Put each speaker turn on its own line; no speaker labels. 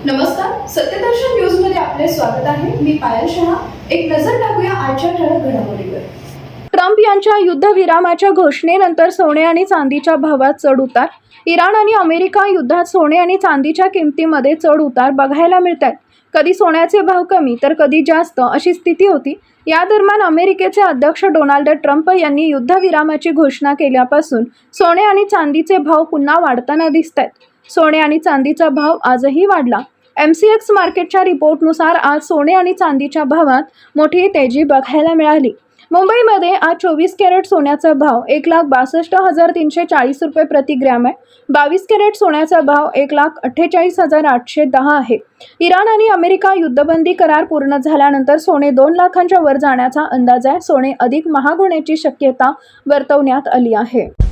नमस्कार, सत्यदर्शन न्यूज मध्ये आपले स्वागत आहे. मी पायल शहा. एक नजर टाकूया आजच्या ठळक घडामोडीवर. ट्रम्प यांच्या युद्धविरामाच्या घोषणेनंतर सोने आणि चांदीच्या भावात चढ-उतार. इराण आणि अमेरिका युद्धात सोने आणि चांदीच्या किमतीमध्ये चढ-उतार बघायला मिळतात. कधी सोन्याचे भाव कमी तर कधी जास्त अशी स्थिती होती. या दरम्यान अमेरिकेचे अध्यक्ष डोनाल्ड ट्रम्प यांनी युद्धविरामाची घोषणा केल्यापासून सोने आणि चांदीचे भाव पुन्हा वाढताना दिसतात. सोने आणि चांदीचा भाव आजही वाढला. MCX मार्केटच्या रिपोर्टनुसार आज सोने आणि चांदीच्या भावात मोठी तेजी बघायला मिळाली. मुंबईमध्ये आज 24 कॅरेट सोन्याचा भाव 1,62,340 रुपये प्रति ग्रॅम आहे. 22 कॅरेट सोन्याचा भाव 1,48,810 आहे. इराण आणि अमेरिका युद्धबंदी करार पूर्ण झाल्यानंतर सोने 2 लाखांच्या वर जाण्याचा अंदाज आहे. सोने अधिक महाग होण्याची शक्यता वर्तवण्यात आली आहे.